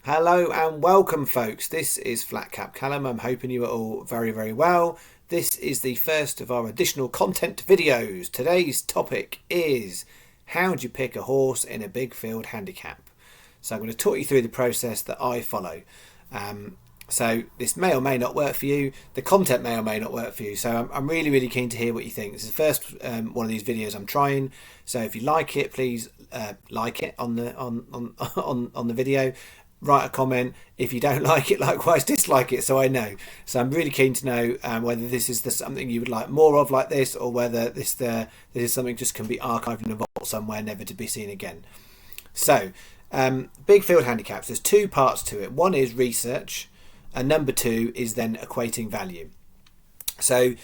Hello and welcome, folks. This is Flat Cap Callum. I'm hoping you are all very, very well. This is the first of our additional content videos. Today's topic is how do you pick a horse in a big field handicap? So I'm going to talk you through the process that I follow. So this may or may not work for you. The content may or may not work for you. So I'm really, really keen to hear what you think. This is the first one of these videos I'm trying. So if you like it, please like it on the video. Write a comment. If you don't like it, likewise dislike it, so I know. So I'm really keen to know whether this is something you would like more of like this, or whether this is something just can be archived in a vault somewhere, never to be seen again. So big field handicaps, there's two parts to it. One is research, and number two is then equating value. So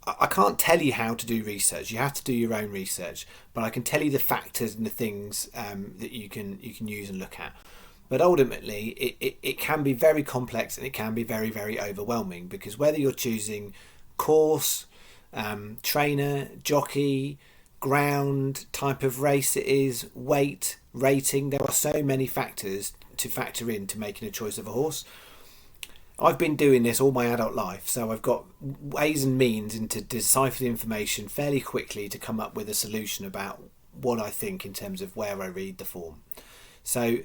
I can't tell you how to do research. You have to do your own research, but I can tell you the factors and the things that you can use and look at. But ultimately, it can be very complex, and it can be very, very overwhelming, because whether you're choosing course, trainer, jockey, ground, type of race it is, weight, rating, there are so many factors to factor into making a choice of a horse. I've been doing this all my adult life, so I've got ways and means to decipher the information fairly quickly to come up with a solution about what I think in terms of where I read the form. So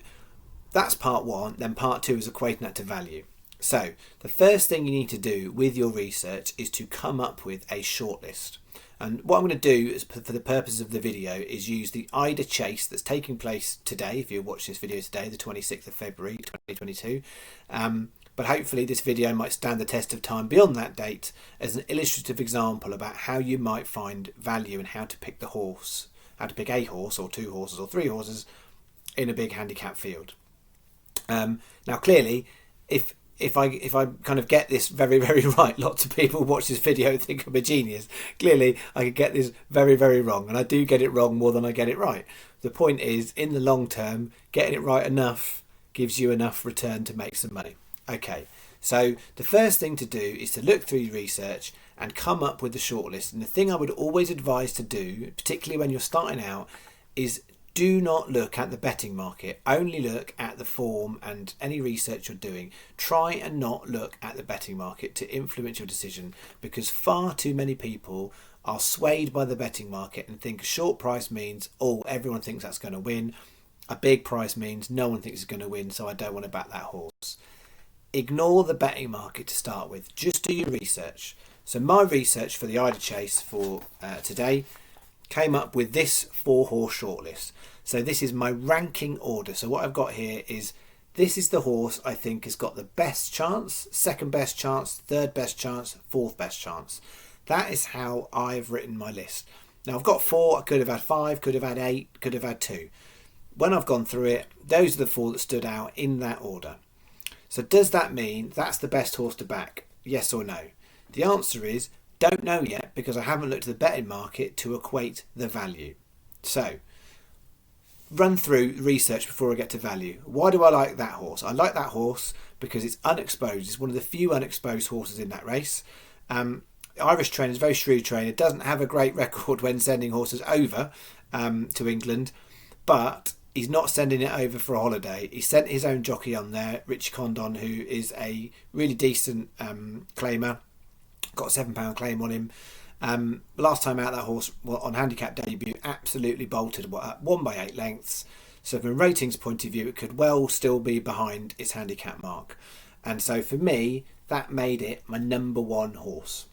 that's part one. Then part two is equating that to value. So the first thing you need to do with your research is to come up with a shortlist. And what I'm going to do is, for the purpose of the video, is use the Ida Chase that's taking place today. If you watch this video today, the 26th of February 2022. But hopefully this video might stand the test of time beyond that date as an illustrative example about how you might find value and how to pick the horse, how to pick a horse or two horses or three horses in a big handicap field. Now clearly, if I kind of get this very, very right, lots of people watch this video and think I'm a genius. Clearly I could get this very, very wrong, and I do get it wrong more than I get it right. The point is, in the long term, getting it right enough gives you enough return to make some money. Okay, so the first thing to do is to look through your research and come up with the shortlist. And the thing I would always advise to do, particularly when you're starting out, is do not look at the betting market. Only look at the form and any research you're doing. Try and not look at the betting market to influence your decision, because far too many people are swayed by the betting market and think a short price means, oh, everyone thinks that's going to win. A big price means no one thinks it's going to win, so I don't want to back that horse. Ignore the betting market to start with. Just do your research. So my research for the Ida Chase for today came up with this 4-horse shortlist. So this is my ranking order. So what I've got here is, this is the horse I think has got the best chance, second best chance, third best chance, fourth best chance. That is how I've written my list. Now I've got 4, I could have had 5, could have had 8, could have had 2. When I've gone through it, those are the 4 that stood out in that order. So does that mean that's the best horse to back? Yes or no? The answer is don't know yet, because I haven't looked at the betting market to equate the value. So run through research before I get to value. Why do I like that horse? I like that horse because it's unexposed. It's one of the few unexposed horses in that race. Irish trainer is a very shrewd trainer. Doesn't have a great record when sending horses over to England, but he's not sending it over for a holiday. He sent his own jockey on there, Richie Condon, who is a really decent claimer. Got a £7 claim on him. Last time out, that horse on handicap debut absolutely bolted, won by 8 lengths. So from a ratings point of view, it could well still be behind its handicap mark. And so for me, that made it my number 1 horse.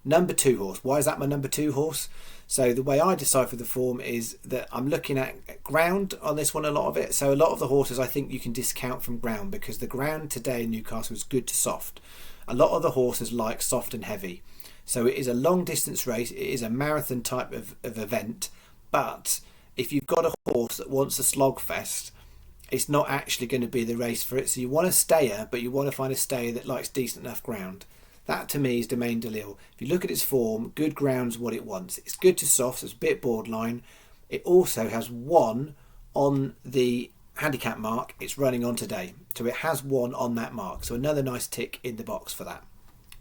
Number 2 horse. Why is that my number 2 horse? So the way I decipher the form is that I'm looking at ground on this one, a lot of it. So a lot of the horses I think you can discount from ground, because the ground today in Newcastle is good to soft. A lot of the horses like soft and heavy. So it is a long distance race. It is a marathon type of event. But if you've got a horse that wants a slogfest, it's not actually going to be the race for it. So you want a stayer, but you want to find a stayer that likes decent enough ground. That to me is Domaine de Lille. If you look at its form, good ground's what it wants. It's good to soft, so it's a bit borderline. It also has 1 on the handicap mark it's running on today. So it has 1 on that mark. So another nice tick in the box for that.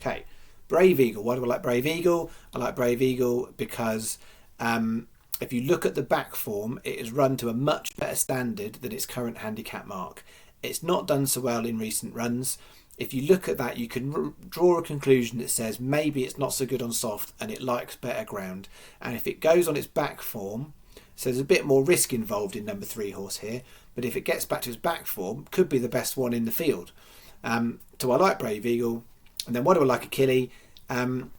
Okay, Brave Eagle. Why do I like Brave Eagle? I like Brave Eagle because if you look at the back form, it is run to a much better standard than its current handicap mark. It's not done so well in recent runs. If you look at that, you can draw a conclusion that says maybe it's not so good on soft and it likes better ground. And if it goes on its back form, so there's a bit more risk involved in number 3 horse here, but if it gets back to its back form, could be the best one in the field. So I like Brave Eagle. And then what do I like Achilles? In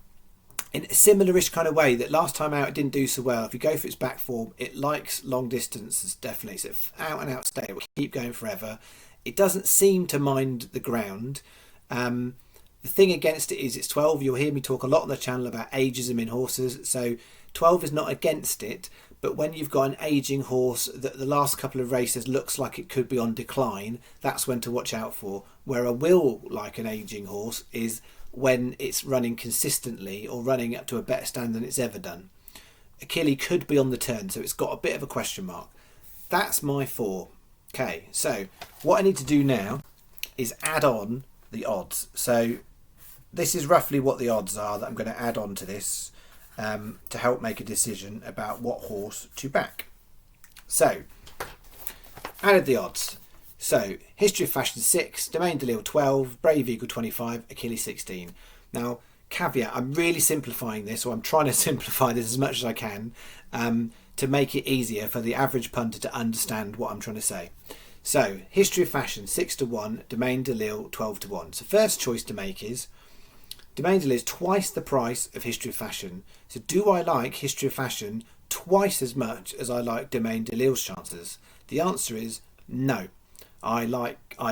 a similar-ish kind of way, that last time out it didn't do so well. If you go for its back form, it likes long distances, definitely. So out and out stay, it will keep going forever. It doesn't seem to mind the ground. The thing against it is it's 12. You'll hear me talk a lot on the channel about ageism in horses. So 12 is not against it, but when you've got an aging horse that the last couple of races looks like it could be on decline, that's when to watch out for. Where I will like an aging horse is when it's running consistently or running up to a better stand than it's ever done. Achilles could be on the turn, so it's got a bit of a question mark. That's my 4. Okay, so what I need to do now is add on the odds. So this is roughly what the odds are that I'm going to add on to this to help make a decision about what horse to back. So, added the odds. So, History of Fashion 6, Domaine de Lille 12, Brave Eagle 25, Achilles 16. Now, caveat, I'm really simplifying this, or I'm trying to simplify this as much as I can to make it easier for the average punter to understand what I'm trying to say. So, History of Fashion 6 to 1, Domaine de Lille 12 to 1. So, first choice to make is Domaine de Lille is twice the price of History of Fashion. So, do I like History of Fashion twice as much as I like Domaine de Lille's chances? The answer is no. I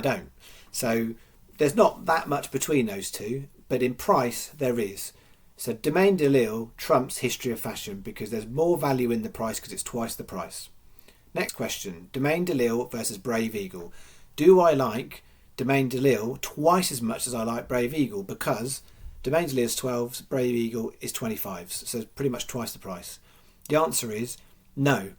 don't. So there's not that much between those two, but in price there is. So Domaine de Lille trumps History of Fashion because there's more value in the price because it's twice the price. Next question, Domaine de Lille versus Brave Eagle. Do I like Domaine de Lille twice as much as I like Brave Eagle? Because Domaine de Lille is 12s, Brave Eagle is 25s, so it's pretty much twice the price. The answer is no.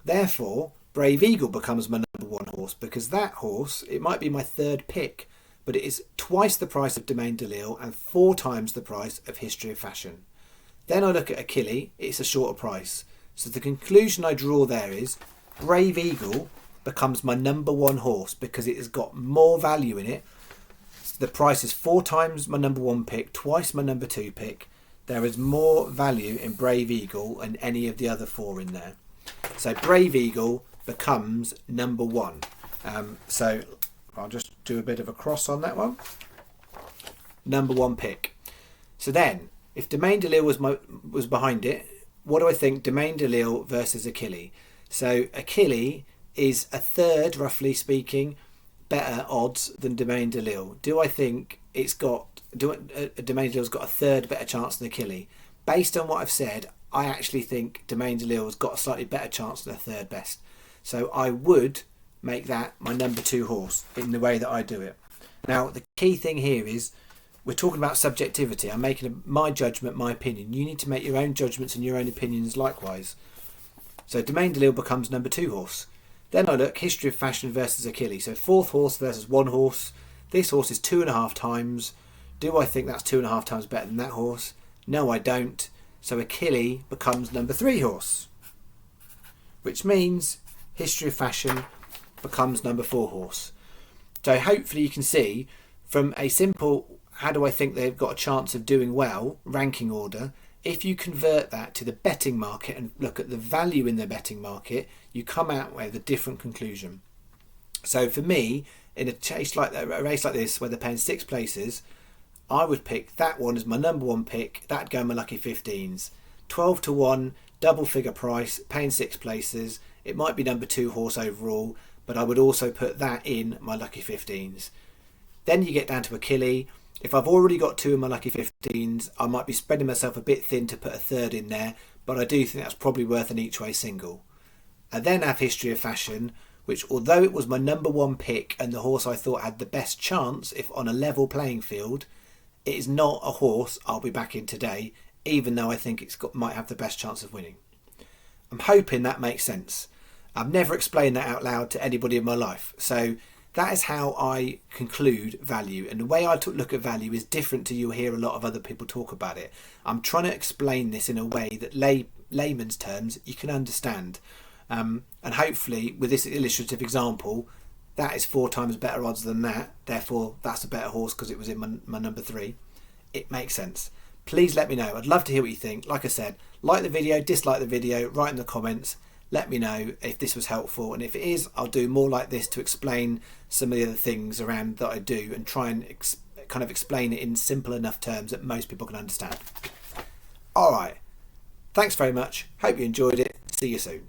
Therefore, Brave Eagle becomes my number 1 horse because that horse, it might be my 3rd pick, but it is twice the price of Domaine de Lille and 4 times the price of History of Fashion. Then I look at Achilles, it's a shorter price. So the conclusion I draw there is Brave Eagle becomes my number 1 horse because it has got more value in it. The price is 4 times my number 1 pick, twice my number 2 pick. There is more value in Brave Eagle than any of the other 4 in there. So Brave Eagle becomes number 1. So I'll just do a bit of a cross on that one. Number 1 pick. So then, if Domaine de Lille was behind it, what do I think Domaine de Lille versus Achilles? So Achilles is a 3rd, roughly speaking, better odds than Domaine de Lille. Do I think Domaine de Lille's got a 3rd better chance than Achilles? Based on what I've said, I actually think Domaine de Lille's got a slightly better chance than a 3rd best. So I would make that my number 2 horse in the way that I do it. Now, the key thing here is we're talking about subjectivity. I'm making my judgment, my opinion. You need to make your own judgments and your own opinions likewise. So Domaine de Lille becomes number 2 horse. Then I look History of Fashion versus Achilles. So 4th horse versus 1 horse. This horse is 2.5 times. Do I think that's 2.5 times better than that horse? No, I don't. So Achilles becomes number 3 horse. Which means History of Fashion becomes number 4 horse. So hopefully you can see from a simple how do I think they've got a chance of doing well ranking order, if you convert that to the betting market and look at the value in the betting market, you come out with a different conclusion. So for me, in a race like this where they're paying 6 places, I would pick that one as my number 1 pick. That'd go in my lucky 15s. 12 to 1, double figure price, paying 6 places. It might be number 2 horse overall, but I would also put that in my lucky 15s. Then you get down to Achilles. If I've already got 2 in my lucky 15s, I might be spreading myself a bit thin to put a 3rd in there, but I do think that's probably worth an each way single. I then have History of Fashion, which although it was my number 1 pick and the horse I thought had the best chance if on a level playing field, it is not a horse I'll be backing today, even though I think might have the best chance of winning. I'm hoping that makes sense. I've never explained that out loud to anybody in my life. So that is how I conclude value. And the way I look at value is different to you hear a lot of other people talk about it. I'm trying to explain this in a way that layman's terms you can understand. And hopefully with this illustrative example, that is 4 times better odds than that, therefore that's a better horse because it was in my number 3. It makes sense. Please let me know. I'd love to hear what you think. Like I said, like the video, dislike the video, write in the comments. Let me know if this was helpful, and if it is, I'll do more like this to explain some of the other things around that I do and try and kind of explain it in simple enough terms that most people can understand. All right. Thanks very much. Hope you enjoyed it. See you soon.